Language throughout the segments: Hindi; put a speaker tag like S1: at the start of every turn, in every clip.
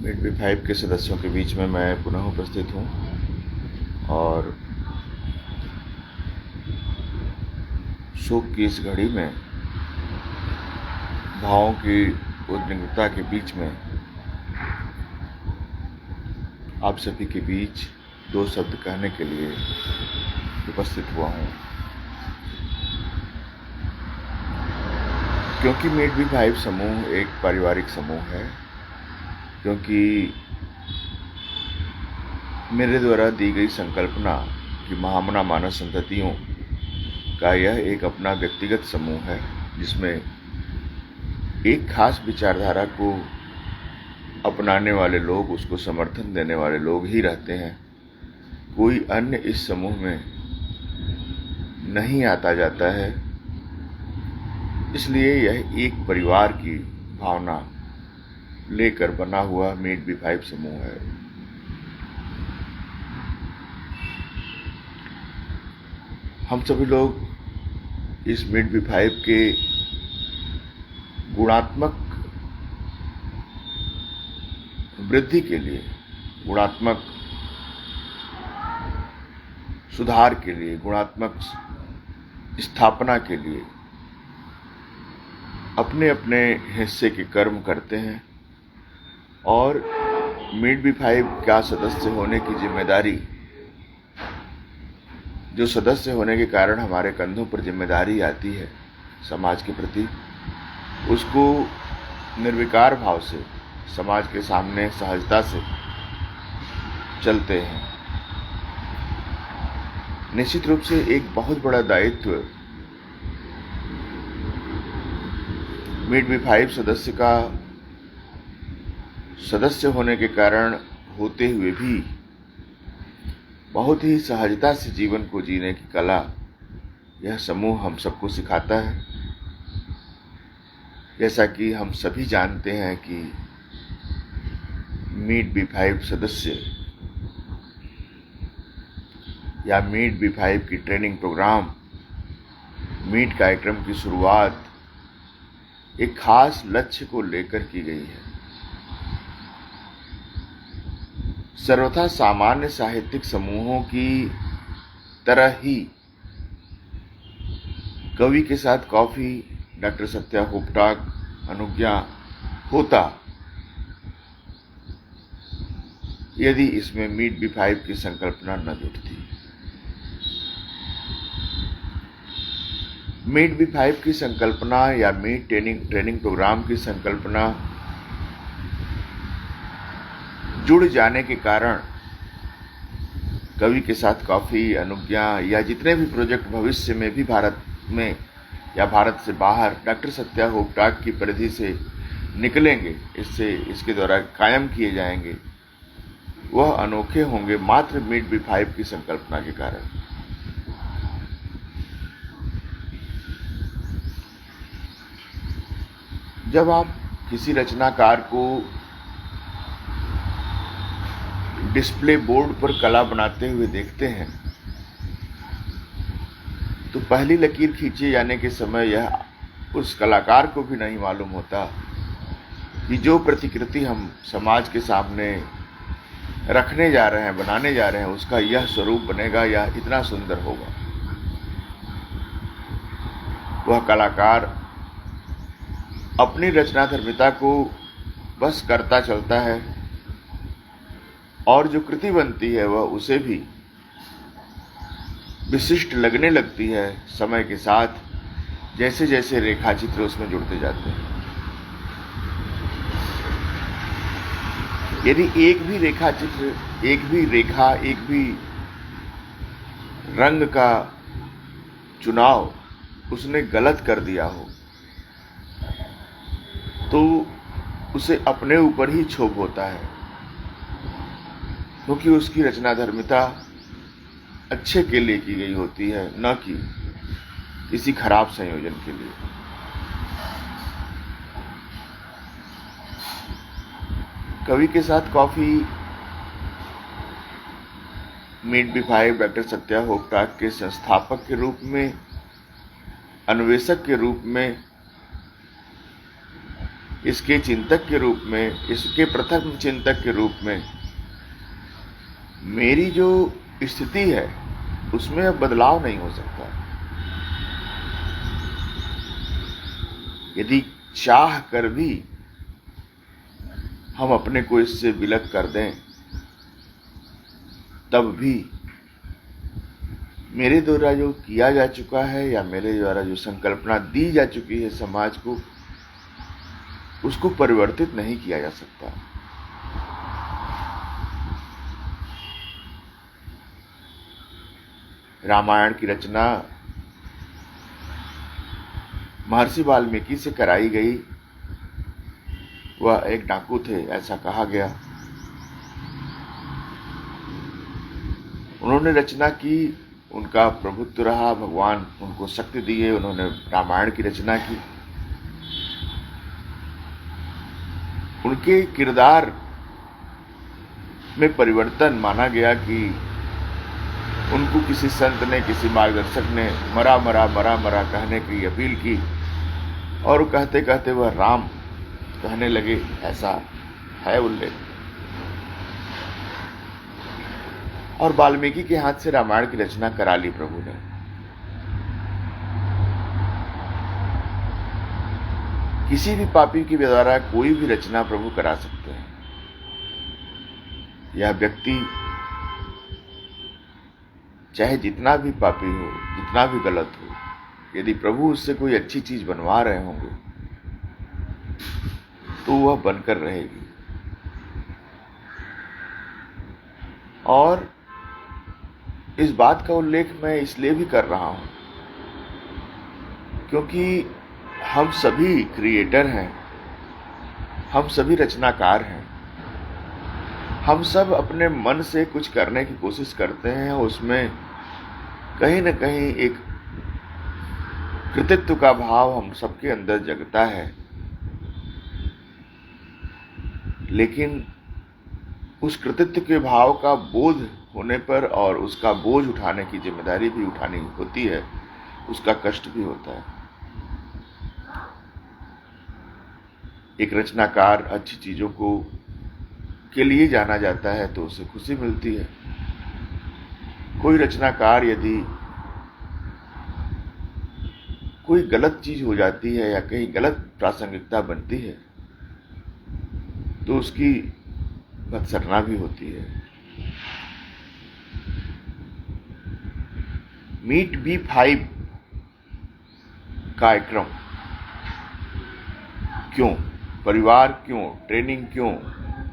S1: मिड बी फाइव के सदस्यों के बीच में मैं पुनः उपस्थित हूँ और शोक की इस घड़ी में भावों की उद्विग्नता के बीच में आप सभी के बीच दो शब्द कहने के लिए उपस्थित हुआ हूँ, क्योंकि मिड बी फाइव समूह एक पारिवारिक समूह है। क्योंकि मेरे द्वारा दी गई संकल्पना कि महामना मानव संततियों का यह एक अपना व्यक्तिगत समूह है, जिसमें एक खास विचारधारा को अपनाने वाले लोग, उसको समर्थन देने वाले लोग ही रहते हैं। कोई अन्य इस समूह में नहीं आता जाता है। इसलिए यह एक परिवार की भावना लेकर बना हुआ मिड बी फाइव समूह है। हम सभी लोग इस मिड बी फाइव के गुणात्मक वृद्धि के लिए, गुणात्मक सुधार के लिए, गुणात्मक स्थापना के लिए अपने अपने हिस्से के कर्म करते हैं और मिड बी फाइव का सदस्य होने की जिम्मेदारी, जो सदस्य होने के कारण हमारे कंधों पर जिम्मेदारी आती है समाज के प्रति, उसको निर्विकार भाव से समाज के सामने सहजता से चलते हैं। निश्चित रूप से एक बहुत बड़ा दायित्व मिड बी फाइव सदस्य का सदस्य होने के कारण होते हुए भी बहुत ही सहजता से जीवन को जीने की कला यह समूह हम सबको सिखाता है। जैसा कि हम सभी जानते हैं कि मिड बी फाइव सदस्य या मिड बी फाइव की ट्रेनिंग प्रोग्राम, मीट कार्यक्रम की शुरुआत एक खास लक्ष्य को लेकर की गई है। सर्वथा सामान्य साहित्यिक समूहों की तरह ही कवि के साथ कॉफी, डॉक्टर सत्या होपटाक, अनुज्ञा होता यदि इसमें मिड बी फाइव की संकल्पना न जुटती। मिड बी फाइव की संकल्पना या मीट ट्रेनिंग प्रोग्राम की संकल्पना जुड़ जाने के कारण कवि के साथ कॉफी, अनुज्ञा या जितने भी प्रोजेक्ट भविष्य में भी भारत में या भारत से बाहर डॉक्टर सत्या होपटाक की परिधि से निकलेंगे, इसके द्वारा कायम किए जाएंगे, वह अनोखे होंगे मात्र मिड बी फाइव की संकल्पना के कारण। जब आप किसी रचनाकार को डिस्प्ले बोर्ड पर कला बनाते हुए देखते हैं तो पहली लकीर खींचे जाने के समय यह उस कलाकार को भी नहीं मालूम होता कि जो प्रतिकृति हम समाज के सामने रखने जा रहे हैं, बनाने जा रहे हैं, उसका यह स्वरूप बनेगा, यह इतना सुंदर होगा। वह कलाकार अपनी रचनाधर्मिता को बस करता चलता है और जो कृति बनती है वह उसे भी विशिष्ट लगने लगती है समय के साथ, जैसे जैसे रेखाचित्र उसमें जुड़ते जाते हैं। यदि एक भी रेखाचित्र, एक भी रेखा, एक भी रंग का चुनाव उसने गलत कर दिया हो तो उसे अपने ऊपर ही क्षोभ होता है, क्योंकि उसकी रचनाधर्मिता अच्छे के लिए की गई होती है, न कि किसी खराब संयोजन के लिए। कवि के साथ कॉफी मिड बी फाइव डॉक्टर सत्या होपटाक के संस्थापक के रूप में, अन्वेषक के रूप में इसके चिंतक के रूप में, इसके प्रथम चिंतक के रूप में मेरी जो स्थिति है उसमें अब बदलाव नहीं हो सकता। यदि चाह कर भी हम अपने को इससे विलग कर दें, तब भी मेरे द्वारा जो किया जा चुका है या मेरे द्वारा जो संकल्पना दी जा चुकी है समाज को, उसको परिवर्तित नहीं किया जा सकता। रामायण की रचना महर्षि वाल्मीकि से कराई गई। वह एक डाकू थे, ऐसा कहा गया। उन्होंने रचना की, उनका प्रभुत्व रहा, भगवान उनको शक्ति दिए, उन्होंने रामायण की रचना की। उनके किरदार में परिवर्तन माना गया कि उनको किसी संत ने, किसी मार्गदर्शक ने मरा मरा मरा मरा कहने की अपील की और कहते कहते वह राम कहने लगे, ऐसा है उल्लेख। और वाल्मीकि के हाथ से रामायण की रचना करा ली प्रभु ने। किसी भी पापी के द्वारा कोई भी रचना प्रभु करा सकते हैं। यह व्यक्ति चाहे जितना भी पापी हो, जितना भी गलत हो, यदि प्रभु उससे कोई अच्छी चीज बनवा रहे होंगे तो वह बनकर रहेगी। और इस बात का उल्लेख मैं इसलिए भी कर रहा हूं क्योंकि हम सभी क्रिएटर हैं, हम सभी रचनाकार हैं। हम सब अपने मन से कुछ करने की कोशिश करते हैं, उसमें कहीं न कहीं एक कृतित्व का भाव हम सबके अंदर जगता है। लेकिन उस कृतित्व के भाव का बोध होने पर और उसका बोझ उठाने की जिम्मेदारी भी उठानी होती है, उसका कष्ट भी होता है। एक रचनाकार अच्छी चीजों को के लिए जाना जाता है तो उसे खुशी मिलती है। कोई रचनाकार यदि कोई गलत चीज हो जाती है या कहीं गलत प्रासंगिकता बनती है तो उसकी भत्सना भी होती है। मीट B5 कार्यक्रम क्यों, परिवार क्यों, ट्रेनिंग क्यों,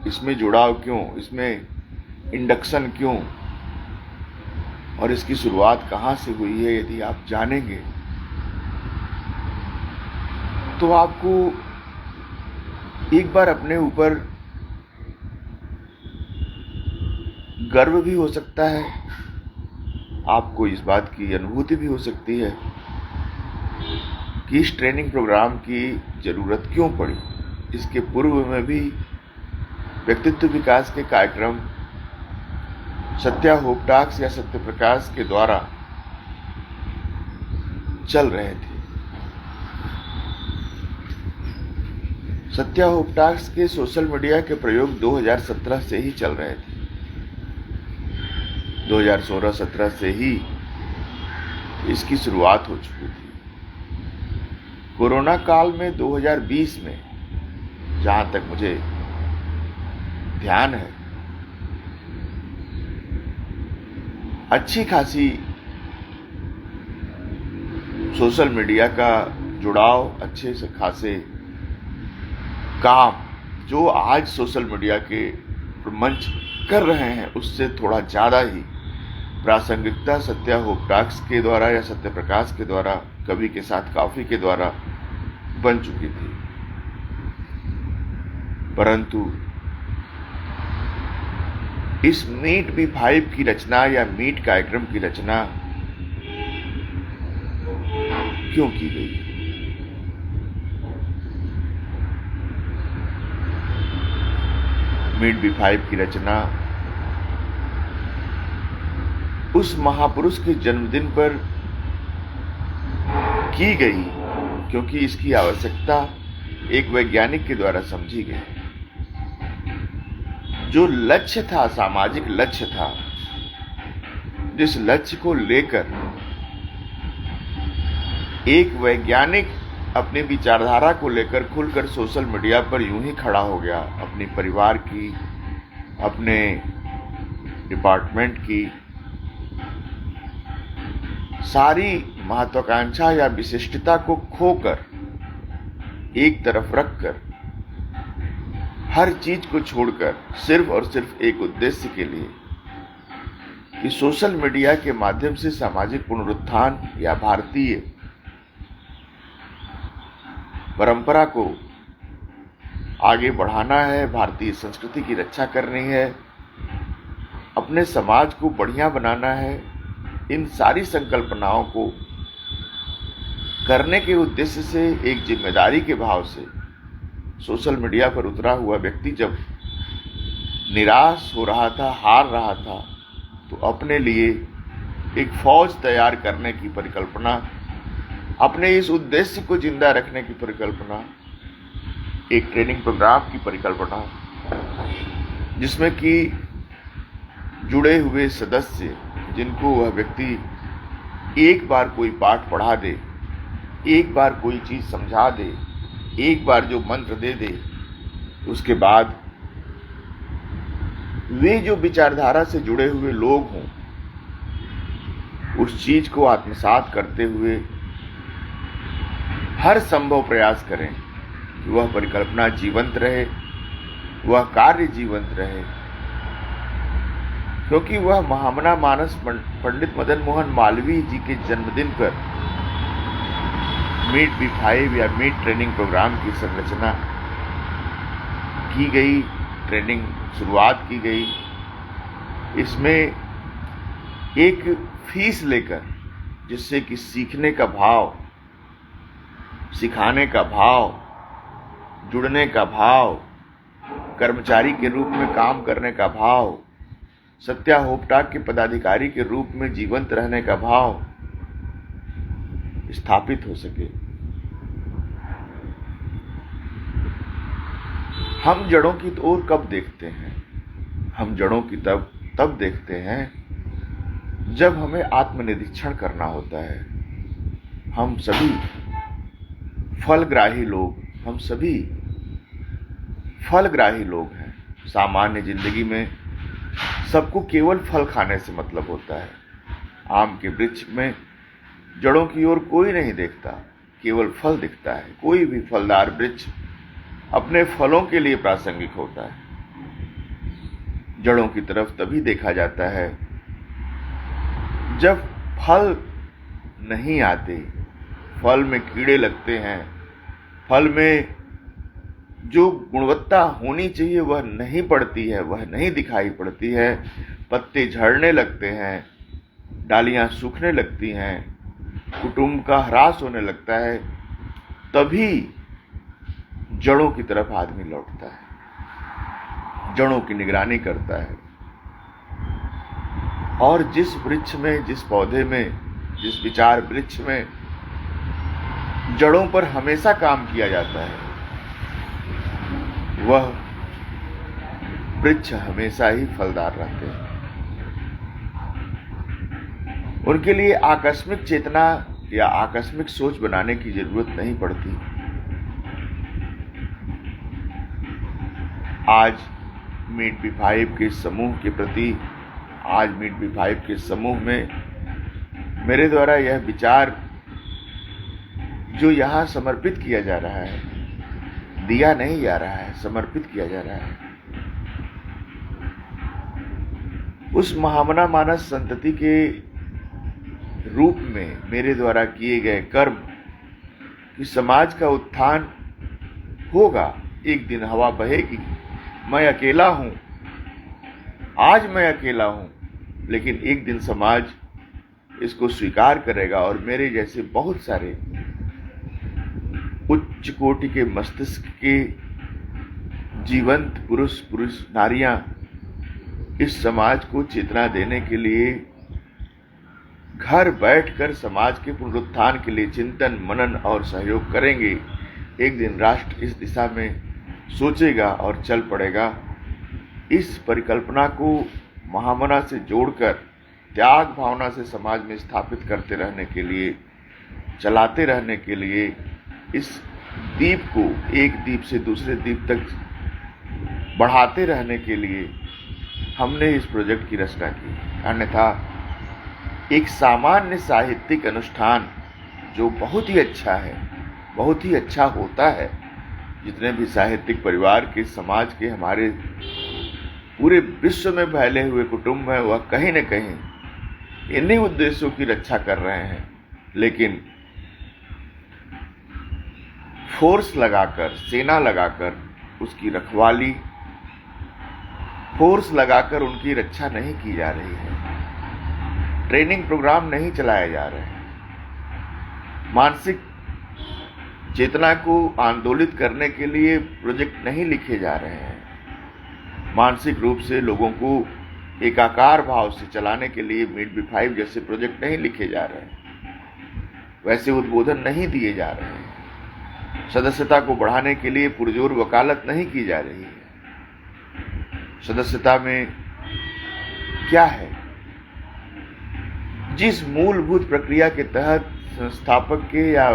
S1: इसमें जुड़ाव क्यों, इसमें इंडक्शन क्यों और इसकी शुरुआत कहां से हुई है, यदि आप जानेंगे तो आपको एक बार अपने ऊपर गर्व भी हो सकता है, आपको इस बात की अनुभूति भी हो सकती है कि इस ट्रेनिंग प्रोग्राम की जरूरत क्यों पड़ी। इसके पूर्व में भी व्यक्तित्व विकास के कार्यक्रम सत्या होप टॉक्स या सत्य प्रकाश के द्वारा चल रहे थे। सत्या होप टॉक्स के सोशल मीडिया के प्रयोग 2017 से ही चल रहे थे। 2016-17 से ही इसकी शुरुआत हो चुकी थी। कोरोना काल में 2020 में, जहां तक मुझे ध्यान है, अच्छी खासी सोशल मीडिया का जुड़ाव, अच्छे से खासे काम जो आज सोशल मीडिया के मंच कर रहे हैं उससे थोड़ा ज्यादा ही प्रासंगिकता सत्या होप टॉक्स के द्वारा या सत्य प्रकाश के द्वारा, कवि के साथ कॉफी के द्वारा बन चुकी थी। परंतु इस मीट B5 की रचना या मीट कार्यक्रम की रचना क्यों की गई? मीट B5 की रचना उस महापुरुष के जन्मदिन पर की गई क्योंकि इसकी आवश्यकता एक वैज्ञानिक के द्वारा समझी गई। जो लक्ष्य था, सामाजिक लक्ष्य था, जिस लक्ष्य को लेकर एक वैज्ञानिक अपनी विचारधारा को लेकर खुलकर सोशल मीडिया पर यूं ही खड़ा हो गया, अपने परिवार की, अपने डिपार्टमेंट की सारी महत्वाकांक्षा या विशिष्टता को खोकर एक तरफ रखकर, हर चीज को छोड़कर सिर्फ और सिर्फ एक उद्देश्य के लिए कि सोशल मीडिया के माध्यम से सामाजिक पुनरुत्थान या भारतीय परंपरा को आगे बढ़ाना है, भारतीय संस्कृति की रक्षा करनी है, अपने समाज को बढ़िया बनाना है। इन सारी संकल्पनाओं को करने के उद्देश्य से, एक जिम्मेदारी के भाव से सोशल मीडिया पर उतरा हुआ व्यक्ति जब निराश हो रहा था, हार रहा था, तो अपने लिए एक फौज तैयार करने की परिकल्पना, अपने इस उद्देश्य को जिंदा रखने की परिकल्पना, एक ट्रेनिंग प्रोग्राम की परिकल्पना, जिसमें कि जुड़े हुए सदस्य, जिनको वह व्यक्ति एक बार कोई पाठ पढ़ा दे, एक बार कोई चीज समझा दे, एक बार जो मंत्र दे दे, उसके बाद वे जो विचारधारा से जुड़े हुए लोग हों, उस चीज को आत्मसात करते हुए हर संभव प्रयास करें कि वह परिकल्पना जीवंत रहे, वह कार्य जीवंत रहे, क्योंकि वह महामना मानस पंडित मदन मोहन मालवीय जी के जन्मदिन पर मीट B5 या मीट ट्रेनिंग प्रोग्राम की संरचना की गई, ट्रेनिंग शुरुआत की गई। इसमें एक फीस लेकर, जिससे कि सीखने का भाव, सिखाने का भाव, जुड़ने का भाव, कर्मचारी के रूप में काम करने का भाव, सत्या होपटाक के पदाधिकारी के रूप में जीवंत रहने का भाव स्थापित हो सके। हम जड़ों की ओर कब देखते हैं? हम जड़ों की तब देखते हैं जब हमें आत्मनिरीक्षण करना होता है। हम सभी फलग्राही लोग, हम सभी फलग्राही लोग हैं। सामान्य जिंदगी में सबको केवल फल खाने से मतलब होता है। आम के वृक्ष में जड़ों की ओर कोई नहीं देखता, केवल फल दिखता है। कोई भी फलदार वृक्ष अपने फलों के लिए प्रासंगिक होता है। जड़ों की तरफ तभी देखा जाता है जब फल नहीं आते, फल में कीड़े लगते हैं, फल में जो गुणवत्ता होनी चाहिए वह नहीं पड़ती है, वह नहीं दिखाई पड़ती है, पत्ते झड़ने लगते हैं, डालियां सूखने लगती हैं, कुटुंब का ह्रास होने लगता है, तभी जड़ों की तरफ आदमी लौटता है, जड़ों की निगरानी करता है। और जिस वृक्ष में, जिस पौधे में, जिस विचार वृक्ष में जड़ों पर हमेशा काम किया जाता है, वह वृक्ष हमेशा ही फलदार रहते हैं। उनके लिए आकस्मिक चेतना या आकस्मिक सोच बनाने की जरूरत नहीं पड़ती। आज मीट B5 के समूह के प्रति, आज मीट B5 के समूह में मेरे द्वारा यह विचार जो यहाँ समर्पित किया जा रहा है, दिया नहीं जा रहा है, समर्पित किया जा रहा है, उस महामना मानस संतति के रूप में मेरे द्वारा किए गए कर्म कि समाज का उत्थान होगा। एक दिन हवा बहेगी। मैं अकेला हूं, आज मैं अकेला हूं, लेकिन एक दिन समाज इसको स्वीकार करेगा और मेरे जैसे बहुत सारे उच्च कोटि के मस्तिष्क के जीवंत पुरुष नारियां इस समाज को चेतना देने के लिए घर बैठकर समाज के पुनरुत्थान के लिए चिंतन, मनन और सहयोग करेंगे। एक दिन राष्ट्र इस दिशा में सोचेगा और चल पड़ेगा। इस परिकल्पना को महामना से जोड़कर त्याग भावना से समाज में स्थापित करते रहने के लिए, चलाते रहने के लिए, इस द्वीप को एक द्वीप से दूसरे द्वीप तक बढ़ाते रहने के लिए हमने इस प्रोजेक्ट की रचना की। अन्यथा एक सामान्य साहित्यिक अनुष्ठान जो बहुत ही अच्छा है, बहुत ही अच्छा होता है, जितने भी साहित्यिक परिवार के, समाज के, हमारे पूरे विश्व में फैले हुए कुटुंब हैं, वह कहीं न कहीं इन्हीं उद्देश्यों की रक्षा कर रहे हैं। लेकिन फोर्स लगाकर, सेना लगाकर उसकी रखवाली, फोर्स लगाकर उनकी रक्षा नहीं की जा रही है। ट्रेनिंग प्रोग्राम नहीं चलाए जा रहे हैं। मानसिक चेतना को आंदोलित करने के लिए प्रोजेक्ट नहीं लिखे जा रहे हैं। मानसिक रूप से लोगों को एकाकार भाव से चलाने के लिए मीट बी 5 जैसे प्रोजेक्ट नहीं लिखे जा रहे हैं। वैसे उद्बोधन नहीं दिए जा रहे हैं। सदस्यता को बढ़ाने के लिए पुरजोर वकालत नहीं की जा रही है। सदस्यता में क्या है? जिस मूलभूत प्रक्रिया के तहत संस्थापक के या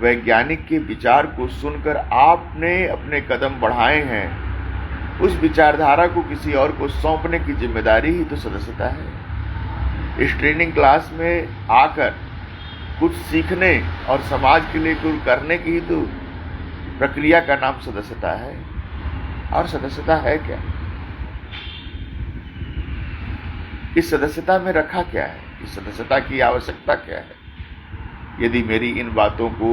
S1: वैज्ञानिक के विचार को सुनकर आपने अपने कदम बढ़ाए हैं, उस विचारधारा को किसी और को सौंपने की जिम्मेदारी ही तो सदस्यता है। इस ट्रेनिंग क्लास में आकर कुछ सीखने और समाज के लिए कुछ करने की ही तो प्रक्रिया का नाम सदस्यता है। और सदस्यता है क्या? इस सदस्यता में रखा क्या है? इस सदस्यता की आवश्यकता क्या है? यदि मेरी इन बातों को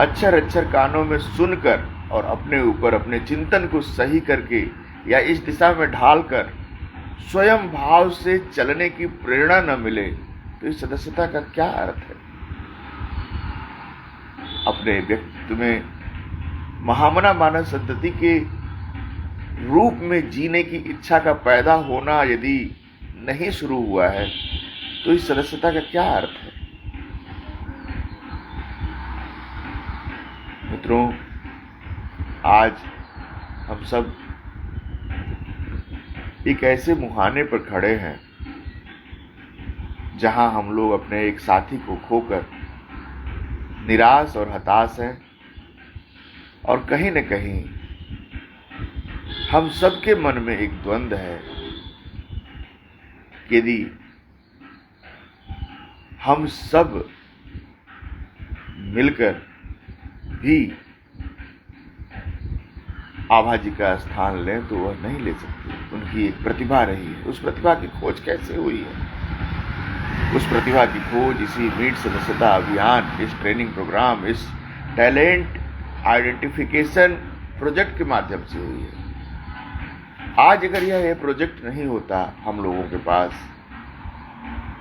S1: अक्षर अक्षर कानों में सुनकर और अपने ऊपर अपने चिंतन को सही करके या इस दिशा में ढालकर स्वयं भाव से चलने की प्रेरणा न मिले तो इस सदस्यता का क्या अर्थ है? अपने व्यक्तित्व में महामना मानव संतति के रूप में जीने की इच्छा का पैदा होना यदि नहीं शुरू हुआ है तो इस सदस्यता का क्या अर्थ है? मित्रों, आज हम सब एक ऐसे मुहाने पर खड़े हैं जहां हम लोग अपने एक साथी को खोकर निराश और हताश हैं। और कहीं न कहीं हम सबके मन में एक द्वंद्व है कि यदि हम सब मिलकर भी आभा जी का स्थान लें तो वह नहीं ले सकते। उनकी एक प्रतिभा रही है। उस प्रतिभा की खोज कैसे हुई है? उस प्रतिभा की खोज इसी मीट सदस्यता अभियान, इस ट्रेनिंग प्रोग्राम, इस टैलेंट आइडेंटिफिकेशन प्रोजेक्ट के माध्यम से हुई है। आज अगर यह प्रोजेक्ट नहीं होता हम लोगों के पास,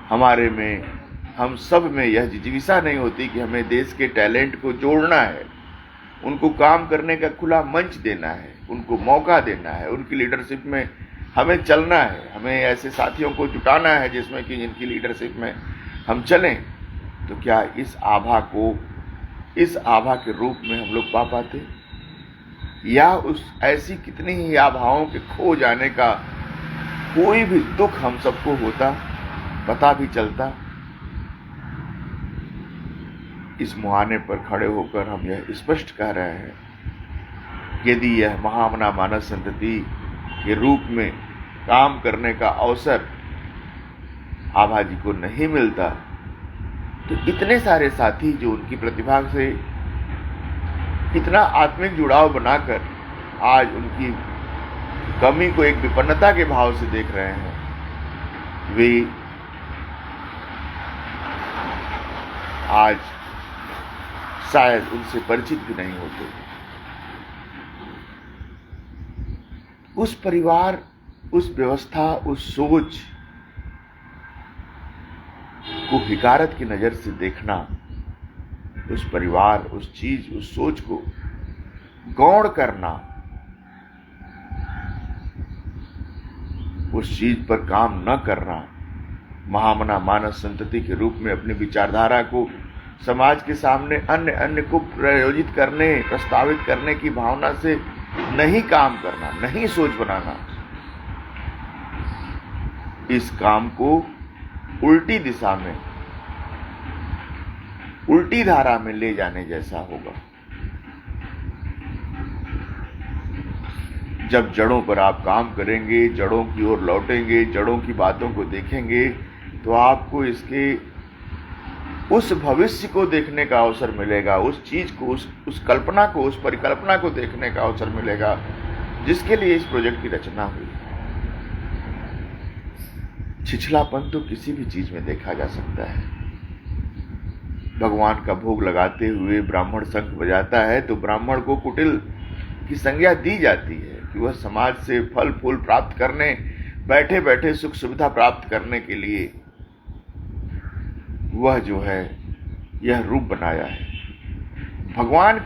S1: हमारे में, हम सब में यह जिज्ञासा नहीं होती कि हमें देश के टैलेंट को जोड़ना है, उनको काम करने का खुला मंच देना है, उनको मौका देना है, उनकी लीडरशिप में हमें चलना है, हमें ऐसे साथियों को जुटाना है जिसमें कि जिनकी लीडरशिप में हम चलें, तो क्या इस आभा को इस आभा के रूप में हम लोग पा पाते? या उस ऐसी कितनी ही आभाओं के खो जाने का कोई भी दुख हम सबको होता, पता भी चलता? इस मुहाने पर खड़े होकर हम यह स्पष्ट कह रहे हैं, यदि यह महामना मानव संतति के रूप में काम करने का अवसर आभा जी को नहीं मिलता तो इतने सारे साथी जो उनकी प्रतिभा से कितना आत्मिक जुड़ाव बनाकर आज उनकी कमी को एक विपन्नता के भाव से देख रहे हैं, वे आज शायद उनसे परिचित भी नहीं होते। उस परिवार, उस व्यवस्था, उस सोच को हिकारत की नजर से देखना, उस परिवार, उस चीज, उस सोच को गौण करना, उस चीज पर काम न करना, महामना मानव संतति के रूप में अपनी विचारधारा को समाज के सामने अन्य अन्य को प्रयोजित करने, प्रस्तावित करने की भावना से नहीं काम करना, नहीं सोच बनाना, इस काम को उल्टी दिशा में, उल्टी धारा में ले जाने जैसा होगा। जब जड़ों पर आप काम करेंगे, जड़ों की ओर लौटेंगे, जड़ों की बातों को देखेंगे, तो आपको इसके उस भविष्य को देखने का अवसर मिलेगा, उस चीज को, उस कल्पना को, उस परिकल्पना को देखने का अवसर मिलेगा जिसके लिए इस प्रोजेक्ट की रचना हुई। छिछलापन तो किसी भी चीज में देखा जा सकता है। भगवान का भोग लगाते हुए ब्राह्मण शंख बजाता है तो ब्राह्मण को कुटिल की संज्ञा दी जाती है कि वह समाज से फल फूल प्राप्त करने, बैठे बैठे सुख सुविधा प्राप्त करने के लिए वह जो है यह रूप बनाया है। भगवान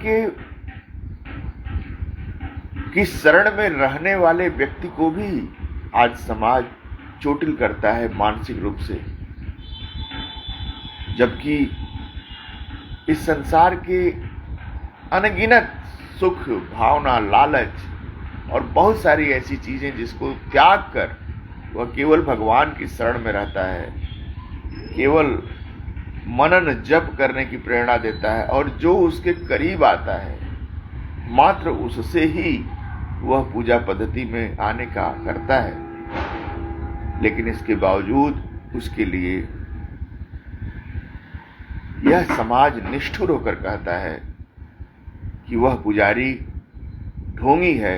S1: की शरण में रहने वाले व्यक्ति को भी आज समाज चोटिल करता है मानसिक रूप से, जबकि इस संसार के अनगिनत सुख, भावना, लालच और बहुत सारी ऐसी चीजें जिसको त्याग कर वह केवल भगवान की शरण में रहता है, केवल मनन जप करने की प्रेरणा देता है, और जो उसके करीब आता है मात्र उससे ही वह पूजा पद्धति में आने का करता है। लेकिन इसके बावजूद उसके लिए यह समाज निष्ठुर होकर कहता है कि वह पुजारी ढोंगी है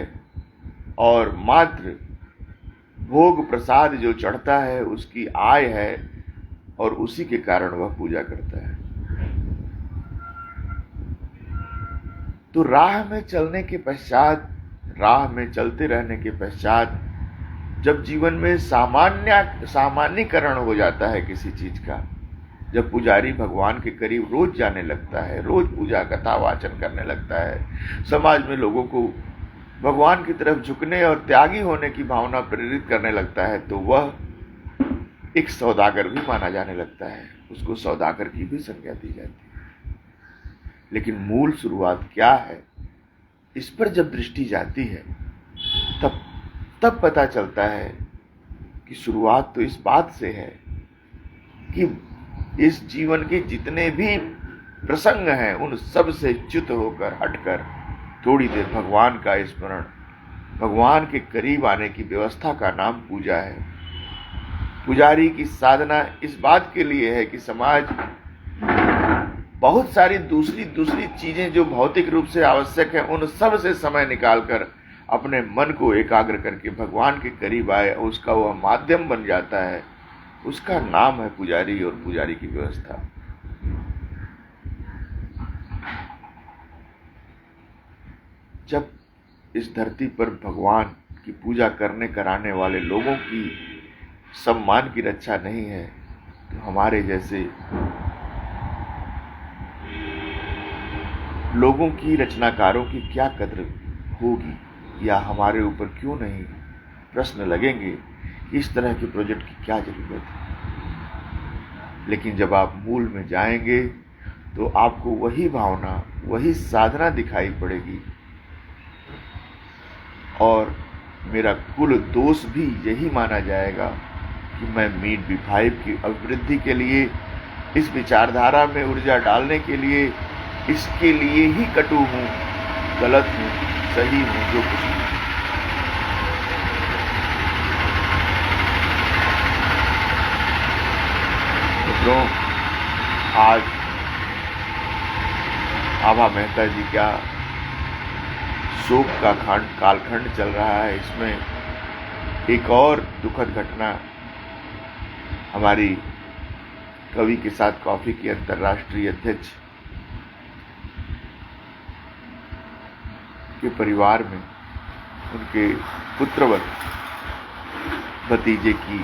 S1: और मात्र भोग प्रसाद जो चढ़ता है उसकी आय है और उसी के कारण वह पूजा करता है। तो राह में चलने के पश्चात, राह में चलते रहने के पश्चात जब जीवन में सामान्यकरण हो जाता है किसी चीज का, जब पुजारी भगवान के करीब रोज जाने लगता है, रोज पूजा कथा वाचन करने लगता है, समाज में लोगों को भगवान की तरफ झुकने और त्यागी होने की भावना प्रेरित करने लगता है, तो वह एक सौदागर भी माना जाने लगता है, उसको सौदागर की भी संज्ञा दी जाती है। लेकिन मूल शुरुआत क्या है, इस पर जब दृष्टि जाती है तब पता चलता है कि शुरुआत तो इस बात से है कि इस जीवन के जितने भी प्रसंग हैं उन सब से च्युत होकर हटकर थोड़ी देर भगवान का स्मरण, भगवान के करीब आने की व्यवस्था का नाम पूजा है। पुजारी की साधना इस बात के लिए है कि समाज बहुत सारी दूसरी चीजें जो भौतिक रूप से आवश्यक है उन सब से समय निकालकर अपने मन को एकाग्र करके भगवान के करीब आए, और उसका वह माध्यम बन जाता है। उसका नाम है पुजारी और पुजारी की व्यवस्था। जब इस धरती पर भगवान की पूजा करने कराने वाले लोगों की सम्मान की रक्षा नहीं है, तो हमारे जैसे लोगों की, रचनाकारों की क्या कद्र होगी, या हमारे ऊपर क्यों नहीं प्रश्न लगेंगे कि इस तरह के प्रोजेक्ट की क्या जरूरत है। लेकिन जब आप मूल में जाएंगे तो आपको वही भावना, वही साधना दिखाई पड़ेगी, और मेरा कुल दोष भी यही माना जाएगा कि मैं मीट B5 की अभिवृद्धि के लिए, इस विचारधारा में ऊर्जा डालने के लिए, इसके लिए ही कटु हूँ, गलत हूँ, सही हूँ, जो कुछ नहीं। मित्रों, आज आभा मेहता जी का शोक का कालखंड चल रहा है। इसमें एक और दुखद घटना, हमारी कवि के साथ कॉफी की अंतर्राष्ट्रीय अध्यक्ष के परिवार में उनके पुत्रवत भतीजे की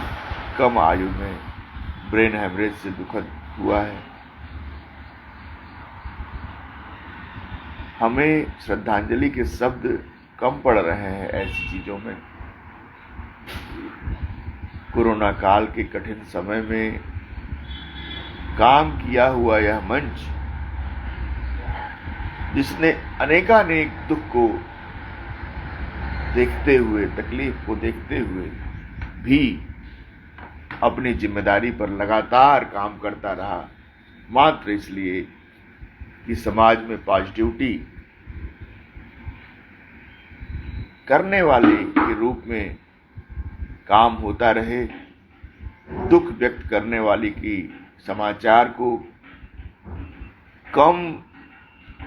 S1: कम आयु में ब्रेन हेमरेज से दुखद हुआ है। हमें श्रद्धांजलि के शब्द कम पड़ रहे हैं ऐसी चीजों में। कोरोना काल के कठिन समय में काम किया हुआ यह मंच जिसने अनेकानेक दुख को देखते हुए, तकलीफ को देखते हुए भी अपनी जिम्मेदारी पर लगातार काम करता रहा, मात्र इसलिए कि समाज में पॉजिटिविटी करने वाले के रूप में काम होता रहे, दुख व्यक्त करने वाली की समाचार को कम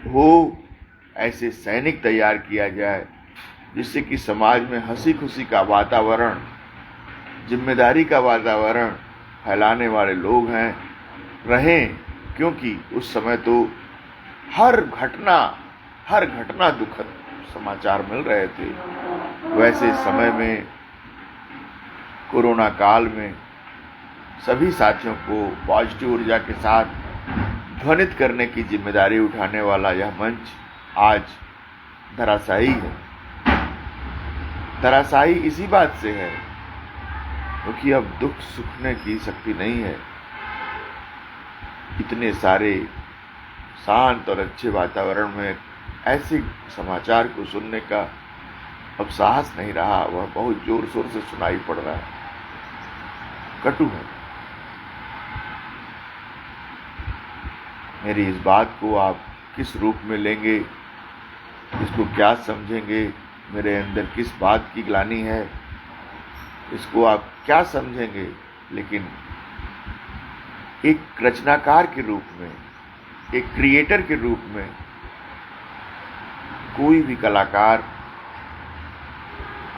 S1: हो ऐसे सैनिक तैयार किया जाए, जिससे कि समाज में हंसी खुशी का वातावरण, जिम्मेदारी का वातावरण फैलाने वाले लोग हैं रहें। क्योंकि उस समय तो हर घटना दुखद समाचार मिल रहे थे। वैसे समय में, कोरोना काल में सभी साथियों को पॉजिटिव ऊर्जा के साथ ध्वनित करने की जिम्मेदारी उठाने वाला यह मंच आज धराशायी है। धराशायी इसी बात से है क्योंकि अब दुख सुखने की शक्ति नहीं है। इतने सारे शांत और अच्छे वातावरण में ऐसे समाचार को सुनने का अब साहस नहीं रहा। वह बहुत जोर शोर से सुनाई पड़ रहा है, कटु है। मेरी इस बात को आप किस रूप में लेंगे, इसको क्या समझेंगे, मेरे अंदर किस बात की ग्लानि है, इसको आप क्या समझेंगे, लेकिन एक रचनाकार के रूप में, एक क्रिएटर के रूप में कोई भी कलाकार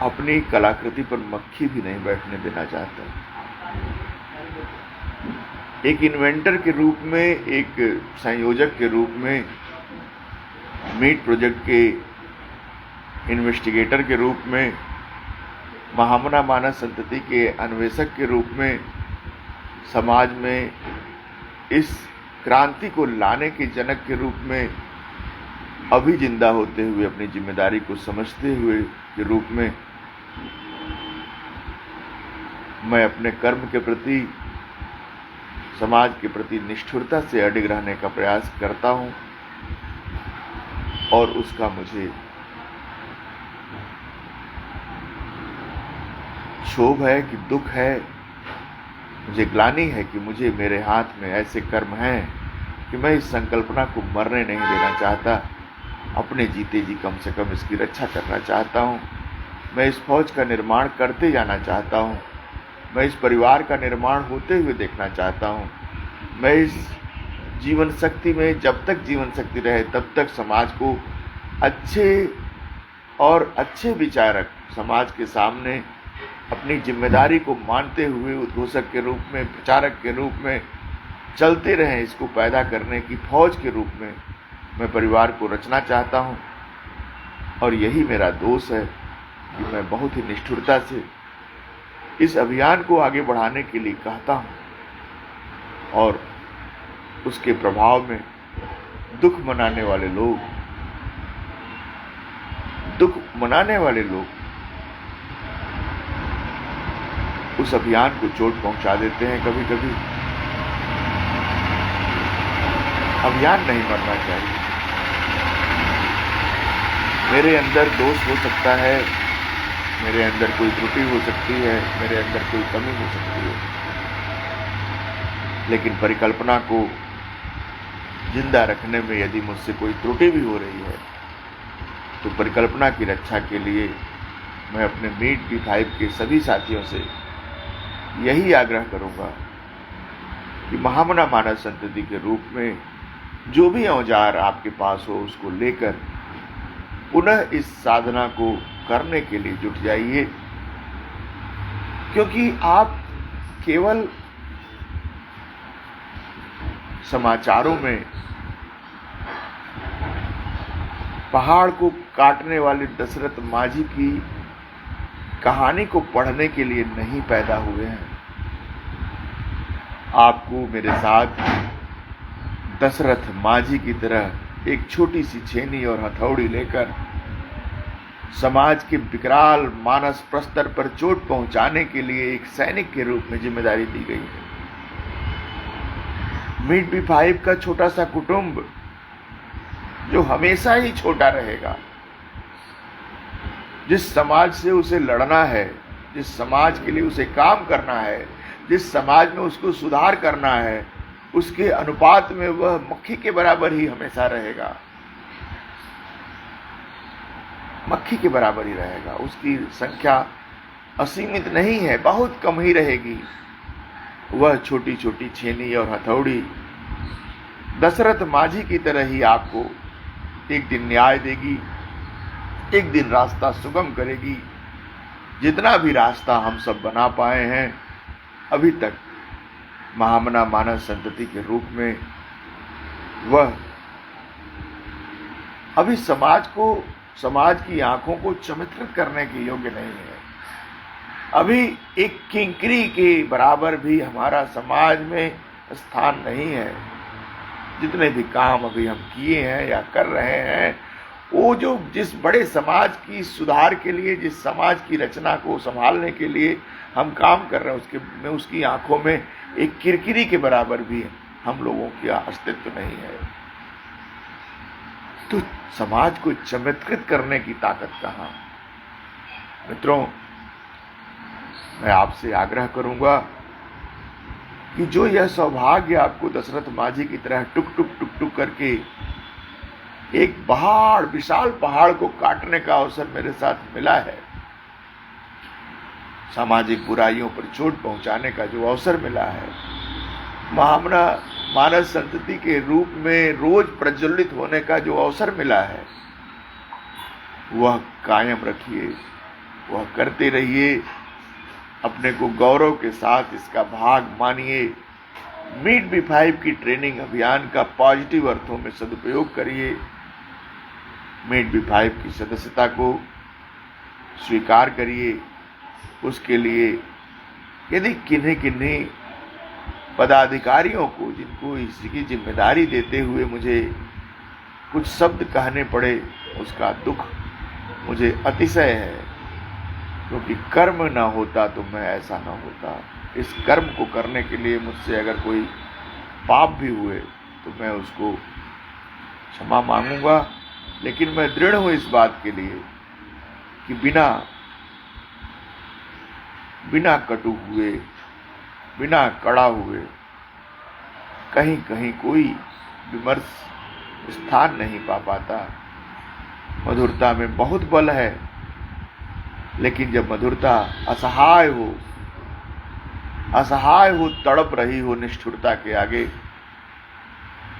S1: अपनी कलाकृति पर मक्खी भी नहीं बैठने देना चाहता। एक इन्वेंटर के रूप में, एक संयोजक के रूप में, मीट प्रोजेक्ट के इन्वेस्टिगेटर के रूप में, महामना मानव संतति के अन्वेषक के रूप में, समाज में इस क्रांति को लाने के जनक के रूप में अभी जिंदा होते हुए, अपनी जिम्मेदारी को समझते हुए के रूप में मैं अपने कर्म के प्रति, समाज के प्रति निष्ठुरता से अडिग रहने का प्रयास करता हूं और उसका मुझे क्षोभ है कि दुख है, मुझे ग्लानि है कि मुझे मेरे हाथ में ऐसे कर्म हैं कि मैं इस संकल्पना को मरने नहीं देना चाहता। अपने जीते जी कम से कम इसकी रक्षा करना चाहता हूँ। मैं इस फौज का निर्माण करते जाना चाहता हूँ। मैं इस परिवार का निर्माण होते हुए देखना चाहता हूँ। मैं इस जीवन शक्ति में, जब तक जीवन शक्ति रहे तब तक समाज को अच्छे विचारक समाज के सामने अपनी जिम्मेदारी को मानते हुए उद्घोषक के रूप में, प्रचारक के रूप में चलते रहें। इसको पैदा करने की फौज के रूप में मैं परिवार को रचना चाहता हूँ और यही मेरा दोष है कि मैं बहुत ही निष्ठुरता से इस अभियान को आगे बढ़ाने के लिए कहता हूँ और उसके प्रभाव में दुख मनाने वाले लोग उस अभियान को चोट पहुंचा देते हैं। कभी कभी अभियान नहीं मरना चाहिए। मेरे अंदर दोष हो सकता है, मेरे अंदर कोई त्रुटि हो सकती है, मेरे अंदर कोई कमी हो सकती है, लेकिन परिकल्पना को जिंदा रखने में यदि मुझसे कोई त्रुटि भी हो रही है तो परिकल्पना की रक्षा के लिए मैं अपने मीट B5 के सभी साथियों से यही आग्रह करूंगा कि महामना मानव संतति के रूप में जो भी औजार आपके पास हो उसको लेकर पुनः इस साधना को करने के लिए जुट जाइए, क्योंकि आप केवल समाचारों में पहाड़ को काटने वाले दशरथ माझी की कहानी को पढ़ने के लिए नहीं पैदा हुए हैं। आपको मेरे साथ दशरथ माझी की तरह एक छोटी सी छेनी और हथौड़ी लेकर समाज के विकराल मानस प्रस्तर पर चोट पहुंचाने के लिए एक सैनिक के रूप में जिम्मेदारी दी गई है। मीट B5 का छोटा सा कुटुंब जो हमेशा ही छोटा रहेगा। जिस समाज से उसे लड़ना है, जिस समाज के लिए उसे काम करना है, जिस समाज में उसको सुधार करना है, उसके अनुपात में वह मक्खी के बराबर ही हमेशा रहेगा, मक्खी के बराबर ही रहेगा। उसकी संख्या असीमित नहीं है, बहुत कम ही रहेगी। वह छोटी छोटी छेनी और हथौड़ी दशरथ माझी की तरह ही आपको एक दिन न्याय देगी, एक दिन रास्ता सुगम करेगी। जितना भी रास्ता हम सब बना पाए हैं अभी तक महामना मानव संतति के रूप में, वह अभी समाज की आंखों को चमत्कृत करने के योग्य नहीं है। अभी एक किंकरी के बराबर भी हमारा समाज में स्थान नहीं है। जितने भी काम अभी हम किए हैं या कर रहे हैं, वो जो जिस बड़े समाज की सुधार के लिए, जिस समाज की रचना को संभालने के लिए हम काम कर रहे हैं, उसकी आंखों में एक किरकिरी के बराबर भी हम लोगों का अस्तित्व नहीं है। तो समाज को चमत्कृत करने की ताकत कहाँ? मित्रों, मैं आपसे आग्रह करूंगा कि जो यह सौभाग्य आपको दशरथ माझी की तरह टुक टुक टुक टुक करके एक विशाल पहाड़ को काटने का अवसर मेरे साथ मिला है, सामाजिक बुराइयों पर चोट पहुंचाने का जो अवसर मिला है, महामना मानव संतति के रूप में रोज प्रज्वलित होने का जो अवसर मिला है, वह कायम रखिए, वह करते रहिए। अपने को गौरव के साथ इसका भाग मानिए। मीट B5 की ट्रेनिंग अभियान का पॉजिटिव अर्थों में सदुपयोग करिए। मीट B5 की सदस्यता को स्वीकार करिए। उसके लिए यदि किन्हीं किन्हीं पदाधिकारियों को, जिनको इसकी जिम्मेदारी देते हुए मुझे कुछ शब्द कहने पड़े, उसका दुख मुझे अतिशय है, क्योंकि कर्म ना होता तो मैं ऐसा ना होता। इस कर्म को करने के लिए मुझसे अगर कोई पाप भी हुए तो मैं उसको क्षमा मांगूंगा, लेकिन मैं दृढ़ हूं इस बात के लिए कि बिना कटु हुए, बिना कड़ा हुए कहीं कहीं कोई विमर्श स्थान नहीं पा पाता। मधुरता में बहुत बल है, लेकिन जब मधुरता असहाय हो, तड़प रही हो निष्ठुरता के आगे,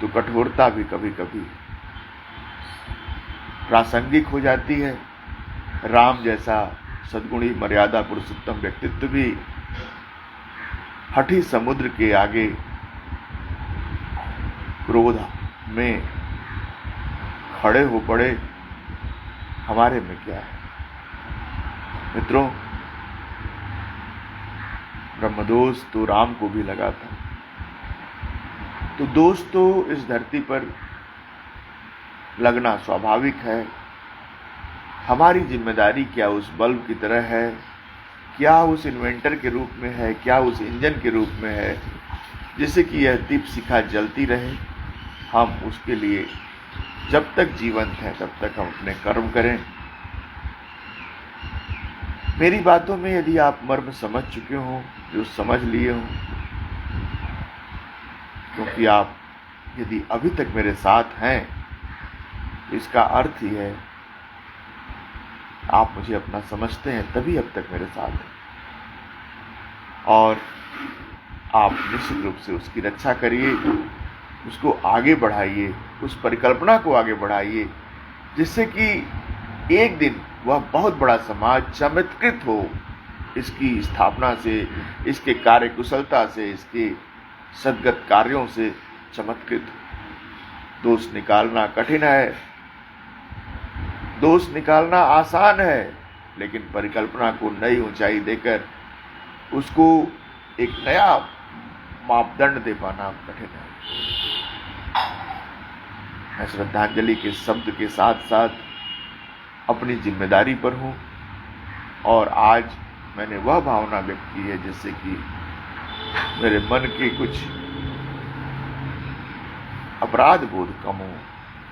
S1: तो कठोरता भी कभी कभी प्रासंगिक हो जाती है। राम जैसा सद्गुणी मर्यादा पुरुषोत्तम व्यक्तित्व भी हठी समुद्र के आगे क्रोध में खड़े हो पड़े। हमारे में क्या है? मित्रों, ब्रह्मदोष तो राम को भी लगा था, तो दोष तो इस धरती पर लगना स्वाभाविक है। हमारी जिम्मेदारी क्या उस बल्ब की तरह है, क्या उस इन्वेंटर के रूप में है, क्या उस इंजन के रूप में है, जिससे कि यह दीप शिखा जलती रहे। हम उसके लिए जब तक जीवंत हैं तब तक हम अपने कर्म करें। मेरी बातों में यदि आप मर्म समझ चुके हों, जो समझ लिए हों, क्योंकि आप यदि अभी तक मेरे साथ हैं तो इसका अर्थ ही है आप मुझे अपना समझते हैं, तभी अब तक मेरे साथ हैं। और आप निश्चित रूप से उसकी रक्षा करिए, उसको आगे बढ़ाइए, उस परिकल्पना को आगे बढ़ाइए, जिससे कि एक दिन वह बहुत बड़ा समाज चमत्कृत हो इसकी स्थापना से, इसके कार्यकुशलता से, इसके सद्गत कार्यों से चमत्कृत। दोष निकालना कठिन है, दोष निकालना आसान है, लेकिन परिकल्पना को नई ऊंचाई देकर उसको एक नया मापदंड दे पाना कठिन है। मैं श्रद्धांजलि के शब्द के साथ साथ अपनी जिम्मेदारी पर हूँ, और आज मैंने वह भावना व्यक्त की है जिससे कि मेरे मन के कुछ अपराध बोध कम हो,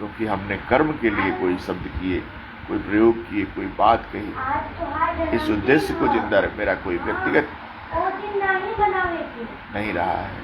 S1: क्योंकि हमने कर्म के लिए कोई शब्द किए, कोई प्रयोग किए, कोई बात कही। इस उद्देश्य को जिंदा मेरा कोई व्यक्तिगत नहीं रहा है।